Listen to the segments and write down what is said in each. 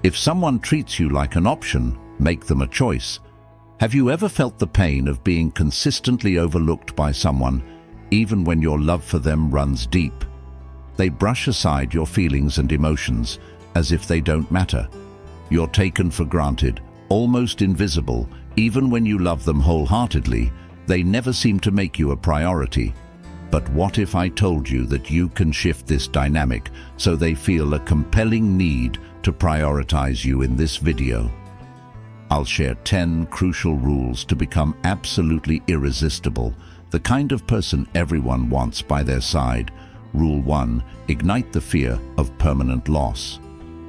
If someone treats you like an option, make them a choice. Have you ever felt the pain of being consistently overlooked by someone, even when your love for them runs deep? They brush aside your feelings and emotions as if they don't matter. You're taken for granted, almost invisible. Even when you love them wholeheartedly, they never seem to make you a priority. But what if I told you that you can shift this dynamic so they feel a compelling need to prioritize you in this video? I'll share 10 crucial rules to become absolutely irresistible, the kind of person everyone wants by their side. Rule 1. Ignite the fear of permanent loss.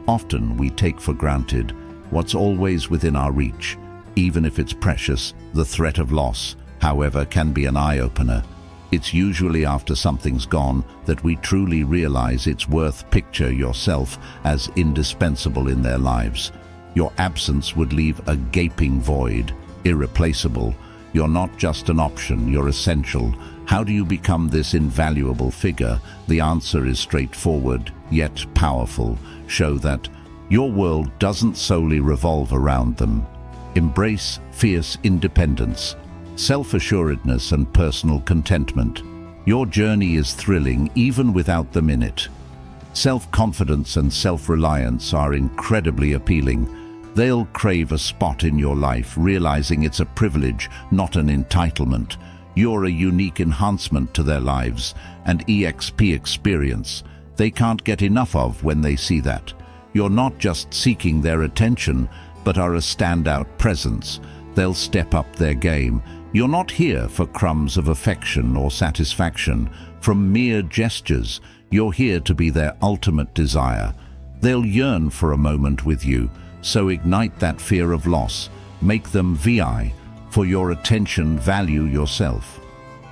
Often we take for granted what's always within our reach. Even if it's precious, the threat of loss, however, can be an eye-opener. It's usually after something's gone that we truly realize its worth. Picture yourself as indispensable in their lives. Your absence would leave a gaping void. Irreplaceable. You're not just an option, you're essential. How do you become this invaluable figure? The answer is straightforward, yet powerful. Show that your world doesn't solely revolve around them. Embrace fierce independence, self-assuredness and personal contentment. Your journey is thrilling even without them in it. Self-confidence and self-reliance are incredibly appealing. They'll crave a spot in your life, realizing it's a privilege, not an entitlement. You're a unique enhancement to their lives, an EXP experience they can't get enough of. When they see that you're not just seeking their attention, but are a standout presence, they'll step up their game. You're not here for crumbs of affection or satisfaction from mere gestures. You're here to be their ultimate desire. They'll yearn for a moment with you, so ignite that fear of loss. Make them VI for your attention. Value yourself.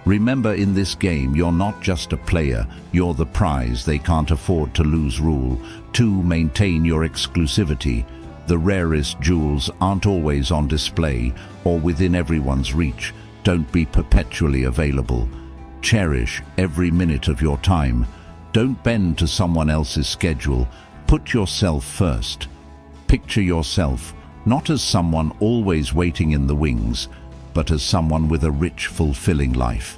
Remember, in this game, you're not just a player, you're the prize they can't afford to lose. Rule 2. Maintain your exclusivity. The rarest jewels aren't always on display or within everyone's reach. Don't be perpetually available. Cherish every minute of your time. Don't bend to someone else's schedule. Put yourself first. Picture yourself not as someone always waiting in the wings, but as someone with a rich, fulfilling life.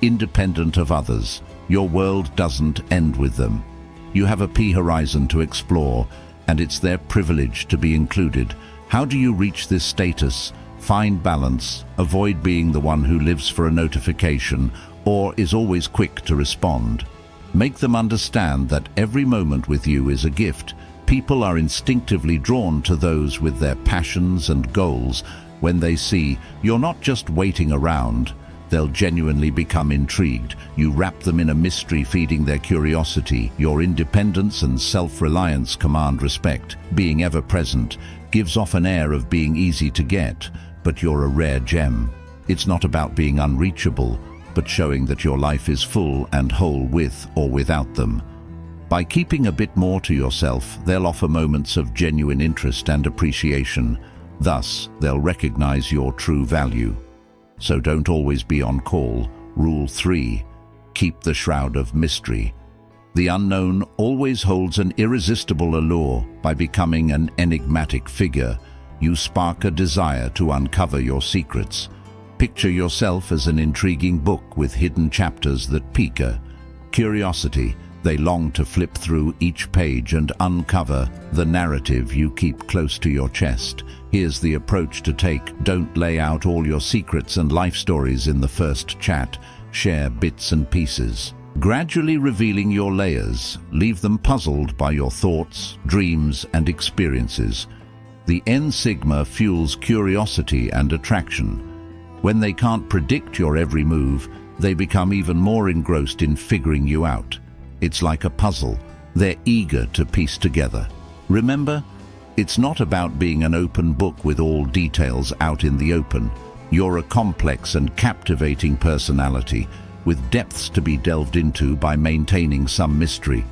Independent of others, your world doesn't end with them. You have a horizon to explore, and it's their privilege to be included. How do you reach this status? Find balance. Avoid being the one who lives for a notification or is always quick to respond. Make them understand that every moment with you is a gift. People are instinctively drawn to those with their passions and goals. When they see you're not just waiting around, they'll genuinely become intrigued. You wrap them in a mystery, feeding their curiosity. Your independence and self-reliance command respect. Being ever present gives off an air of being easy to get, but you're a rare gem. It's not about being unreachable, but showing that your life is full and whole with or without them. By keeping a bit more to yourself, they'll offer moments of genuine interest and appreciation. Thus, they'll recognize your true value. So don't always be on call. Rule 3. Keep the shroud of mystery. The unknown always holds an irresistible allure. By becoming an enigmatic figure, you spark a desire to uncover your secrets. Picture yourself as an intriguing book with hidden chapters that pique curiosity. They long to flip through each page and uncover the narrative you keep close to your chest. Here's the approach to take. Don't lay out all your secrets and life stories in the first chat. Share bits and pieces, gradually revealing your layers. Leave them puzzled by your thoughts, dreams, and experiences. The N Sigma fuels curiosity and attraction. When they can't predict your every move, they become even more engrossed in figuring you out. It's like a puzzle. They're eager to piece together. Remember, it's not about being an open book with all details out in the open. You're a complex and captivating personality with depths to be delved into. By maintaining some mystery,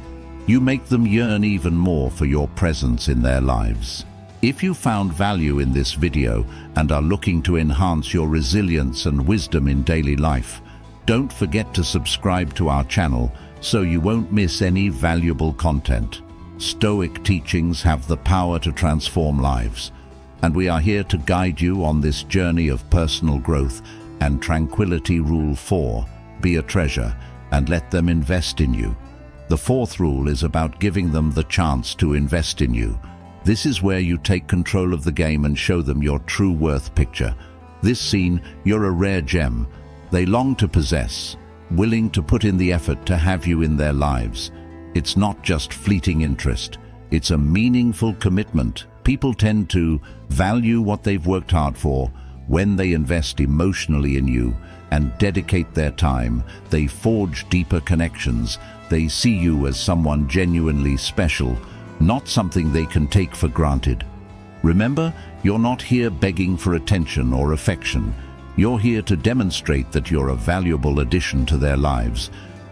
you make them yearn even more for your presence in their lives. If you found value in this video and are looking to enhance your resilience and wisdom in daily life, don't forget to subscribe to our channel so you won't miss any valuable content. Stoic teachings have the power to transform lives, and we are here to guide you on this journey of personal growth and tranquility. Rule 4, be a treasure and let them invest in you. The fourth rule is about giving them the chance to invest in you. This is where you take control of the game and show them your true worth. Picture this scene: you're a rare gem they long to possess, willing to put in the effort to have you in their lives. It's not just fleeting interest, it's a meaningful commitment. People tend to value what they've worked hard for. When they invest emotionally in you and dedicate their time, they forge deeper connections. They see you as someone genuinely special, not something they can take for granted. Remember, you're not here begging for attention or affection. You're here to demonstrate that you're a valuable addition to their lives,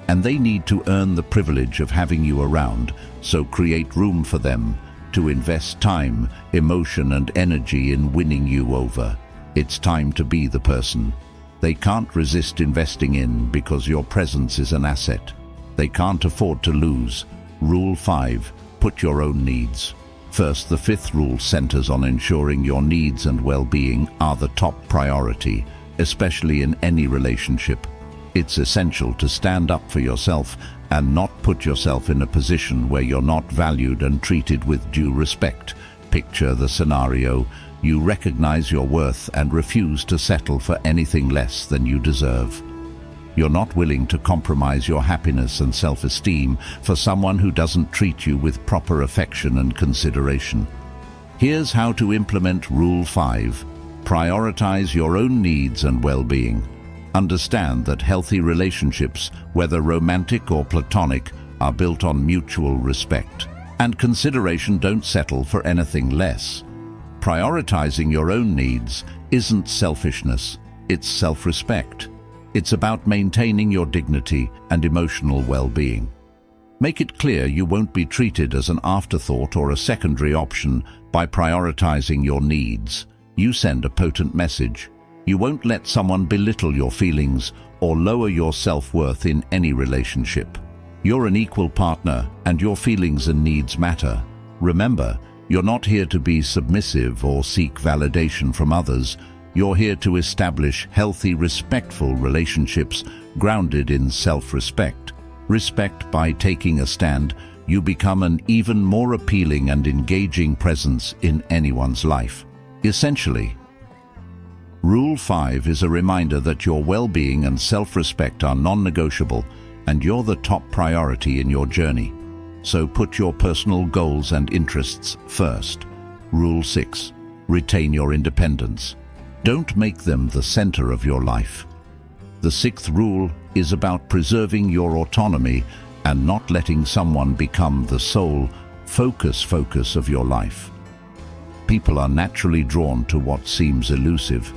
and they need to earn the privilege of having you around. So create room for them to invest time, emotion, and energy in winning you over. It's time to be the person they can't resist investing in, because your presence is an asset they can't afford to lose. Rule 5, put your own needs first. The fifth rule centers on ensuring your needs and well-being are the top priority, especially in any relationship. It's essential to stand up for yourself and not put yourself in a position where you're not valued and treated with due respect. Picture the scenario: you recognize your worth and refuse to settle for anything less than you deserve. You're not willing to compromise your happiness and self-esteem for someone who doesn't treat you with proper affection and consideration. Here's how to implement Rule 5. Prioritize your own needs and well-being. Understand that healthy relationships, whether romantic or platonic, are built on mutual respect and consideration. Don't settle for anything less. Prioritizing your own needs isn't selfishness, it's self-respect. It's about maintaining your dignity and emotional well-being. Make it clear you won't be treated as an afterthought or a secondary option. By prioritizing your needs, you send a potent message. You won't let someone belittle your feelings or lower your self-worth in any relationship. You're an equal partner, and your feelings and needs matter. Remember, you're not here to be submissive or seek validation from others. You're here to establish healthy, respectful relationships grounded in self-respect. Respect. By taking a stand, you become an even more appealing and engaging presence in anyone's life. Essentially, Rule 5 is a reminder that your well-being and self-respect are non-negotiable, and you're the top priority in your journey. So put your personal goals and interests first. Rule 6. Retain your independence. Don't make them the center of your life. The sixth rule is about preserving your autonomy and not letting someone become the sole focus of your life. People are naturally drawn to what seems elusive,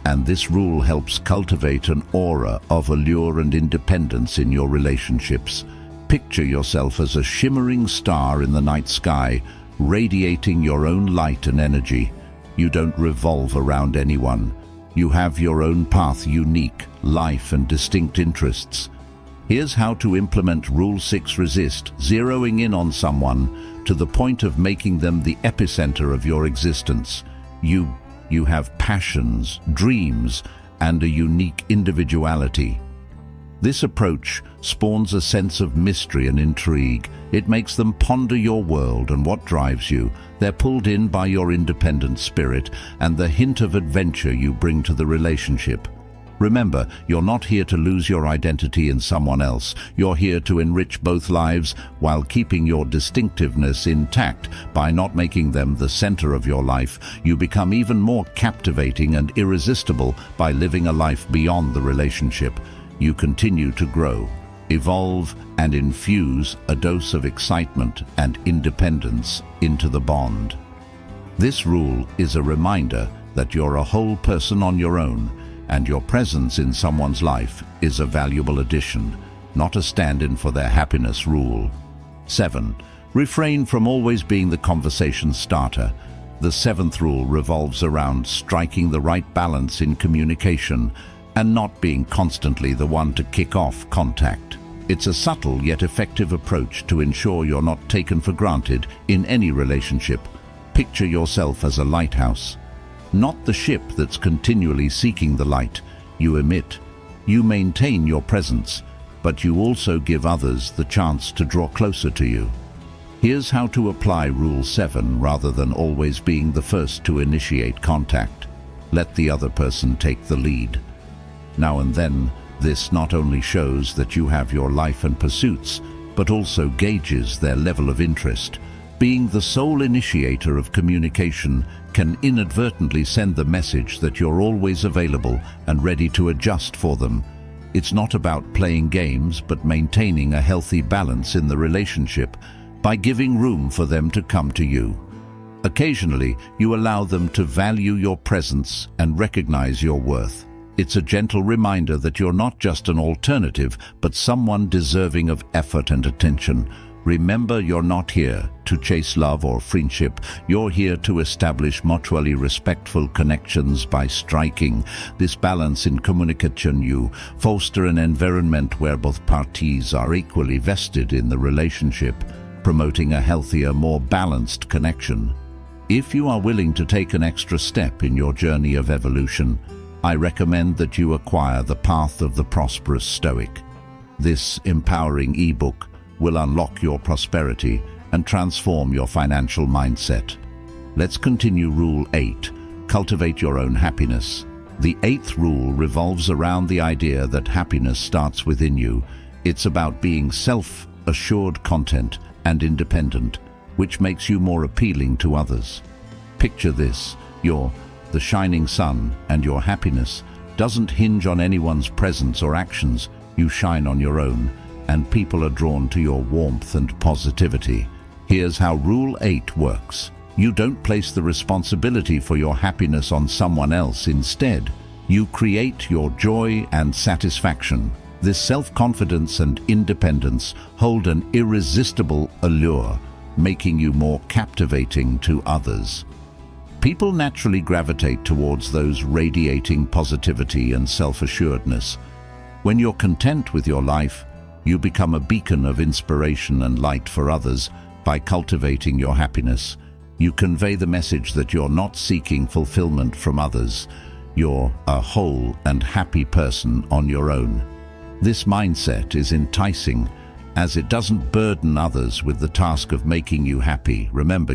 and this rule helps cultivate an aura of allure and independence in your relationships. Picture yourself as a shimmering star in the night sky, radiating your own light and energy. You don't revolve around anyone. You have your own path, unique life, and distinct interests. Here's how to implement Rule 6. Resist zeroing in on someone to the point of making them the epicenter of your existence. You have passions, dreams, and a unique individuality. This approach spawns a sense of mystery and intrigue. It makes them ponder your world and what drives you. They're pulled in by your independent spirit and the hint of adventure you bring to the relationship. Remember, you're not here to lose your identity in someone else. You're here to enrich both lives while keeping your distinctiveness intact. By not making them the center of your life, you become even more captivating and irresistible. By living a life beyond the relationship, you continue to grow, evolve, and infuse a dose of excitement and independence into the bond. This rule is a reminder that you're a whole person on your own, and your presence in someone's life is a valuable addition, not a stand-in for their happiness. Rule 7. Refrain from always being the conversation starter. The seventh rule revolves around striking the right balance in communication and not being constantly the one to kick off contact. It's a subtle yet effective approach to ensure you're not taken for granted in any relationship. Picture yourself as a lighthouse, not the ship that's continually seeking the light you emit. You maintain your presence, but you also give others the chance to draw closer to you. Here's how to apply Rule 7 rather than always being the first to initiate contact. Let the other person take the lead. Now and then, this not only shows that you have your life and pursuits, but also gauges their level of interest. Being the sole initiator of communication can inadvertently send the message that you're always available and ready to adjust for them. It's not about playing games, but maintaining a healthy balance in the relationship by giving room for them to come to you. Occasionally, you allow them to value your presence and recognize your worth. It's a gentle reminder that you're not just an alternative, but someone deserving of effort and attention. Remember, you're not here to chase love or friendship. You're here to establish mutually respectful connections. By striking this balance in communication, you foster an environment where both parties are equally vested in the relationship, promoting a healthier, more balanced connection. If you are willing to take an extra step in your journey of evolution, I recommend that you acquire The Path of the Prosperous Stoic. This empowering ebook will unlock your prosperity and transform your financial mindset. Let's continue Rule 8. Cultivate your own happiness. The 8th rule revolves around the idea that happiness starts within you. It's about being self-assured, content, and independent, which makes you more appealing to others. Picture this: you're the shining sun, and your happiness doesn't hinge on anyone's presence or actions. You shine on your own, and people are drawn to your warmth and positivity. Here's how Rule 8 works. You don't place the responsibility for your happiness on someone else. Instead, you create your joy and satisfaction. This self-confidence and independence hold an irresistible allure, making you more captivating to others. People naturally gravitate towards those radiating positivity and self-assuredness. When you're content with your life, you become a beacon of inspiration and light for others. By cultivating your happiness, you convey the message that you're not seeking fulfillment from others. You're a whole and happy person on your own. This mindset is enticing, as it doesn't burden others with the task of making you happy. Remember,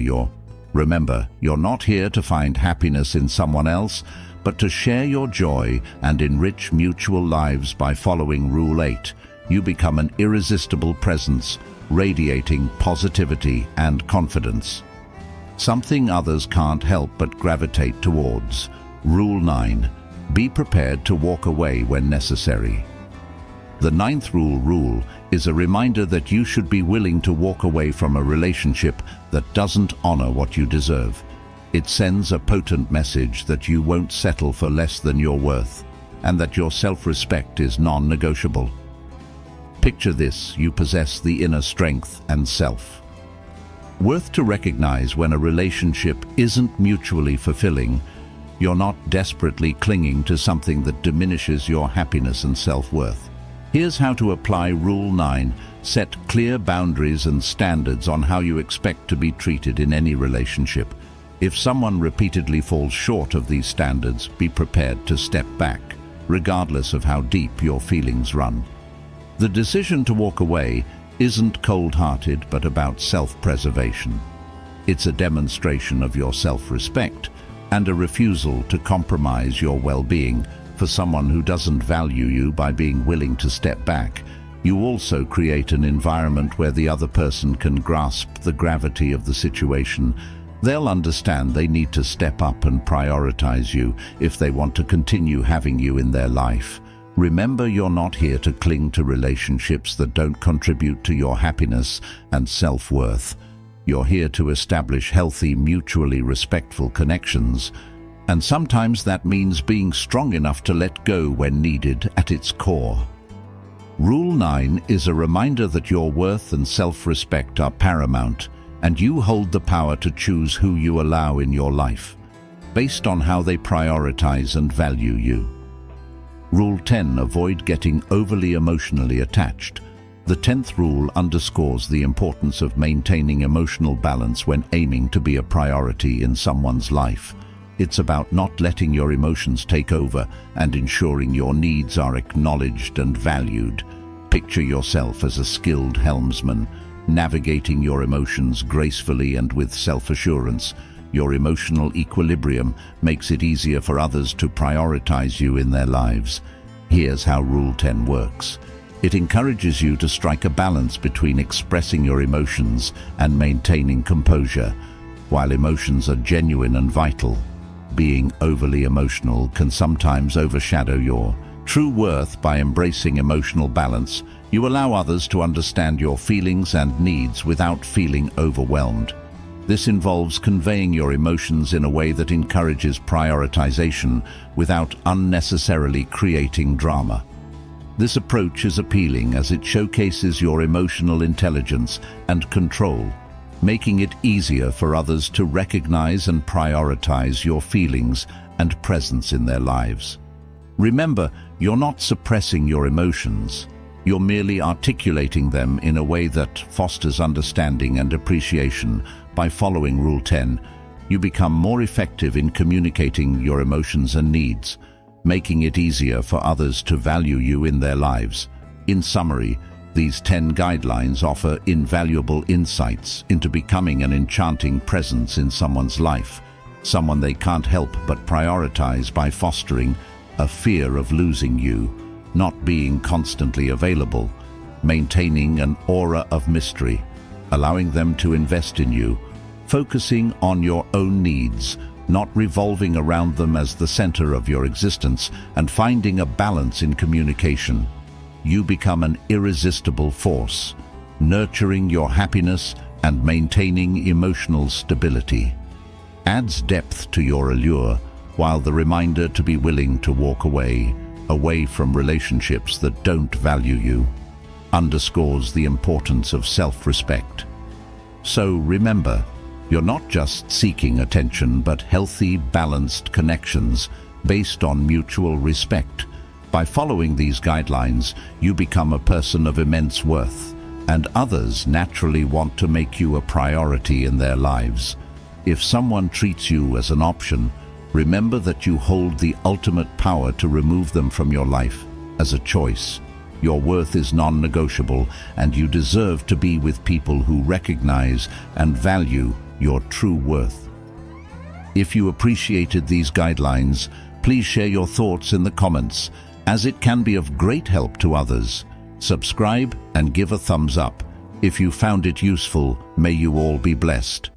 you're not here to find happiness in someone else, but to share your joy and enrich mutual lives. By following Rule 8, you become an irresistible presence, radiating positivity and confidence, something others can't help but gravitate towards. Rule 9. Be prepared to walk away when necessary. The 9th rule is a reminder that you should be willing to walk away from a relationship that doesn't honor what you deserve. It sends a potent message that you won't settle for less than your worth, and that your self-respect is non-negotiable. Picture this: you possess the inner strength and self-worth to recognize when a relationship isn't mutually fulfilling. You're not desperately clinging to something that diminishes your happiness and self-worth. Here's how to apply Rule 9. Set clear boundaries and standards on how you expect to be treated in any relationship. If someone repeatedly falls short of these standards, be prepared to step back, regardless of how deep your feelings run. The decision to walk away isn't cold-hearted, but about self-preservation. It's a demonstration of your self-respect and a refusal to compromise your well-being. For someone who doesn't value you, by being willing to step back, you also create an environment where the other person can grasp the gravity of the situation. They'll understand they need to step up and prioritize you if they want to continue having you in their life. Remember, you're not here to cling to relationships that don't contribute to your happiness and self-worth. You're here to establish healthy, mutually respectful connections. And sometimes that means being strong enough to let go when needed. At its core, Rule 9 is a reminder that your worth and self-respect are paramount, and you hold the power to choose who you allow in your life, based on how they prioritize and value you. Rule 10. Avoid getting overly emotionally attached. The 10th rule underscores the importance of maintaining emotional balance when aiming to be a priority in someone's life. It's about not letting your emotions take over and ensuring your needs are acknowledged and valued. Picture yourself as a skilled helmsman, navigating your emotions gracefully and with self-assurance. Your emotional equilibrium makes it easier for others to prioritize you in their lives. Here's how Rule 10 works. It encourages you to strike a balance between expressing your emotions and maintaining composure. While emotions are genuine and vital, being overly emotional can sometimes overshadow your true worth. By embracing emotional balance, you allow others to understand your feelings and needs without feeling overwhelmed. This involves conveying your emotions in a way that encourages prioritization without unnecessarily creating drama. This approach is appealing as it showcases your emotional intelligence and control, making it easier for others to recognize and prioritize your feelings and presence in their lives. Remember, you're not suppressing your emotions. You're merely articulating them in a way that fosters understanding and appreciation. By following Rule 10, you become more effective in communicating your emotions and needs, making it easier for others to value you in their lives. In summary, these 10 guidelines offer invaluable insights into becoming an enchanting presence in someone's life, someone they can't help but prioritize by fostering a fear of losing you, not being constantly available, maintaining an aura of mystery, allowing them to invest in you, focusing on your own needs, not revolving around them as the center of your existence, and finding a balance in communication. You become an irresistible force, nurturing your happiness and maintaining emotional stability. Adds depth to your allure, while the reminder to be willing to walk away from relationships that don't value you underscores the importance of self-respect. So remember, you're not just seeking attention, but healthy, balanced connections based on mutual respect. By following these guidelines, you become a person of immense worth, and others naturally want to make you a priority in their lives. If someone treats you as an option, remember that you hold the ultimate power to remove them from your life as a choice. Your worth is non-negotiable, and you deserve to be with people who recognize and value your true worth. If you appreciated these guidelines, please share your thoughts in the comments, as it can be of great help to others. Subscribe and give a thumbs up. If you found it useful, may you all be blessed.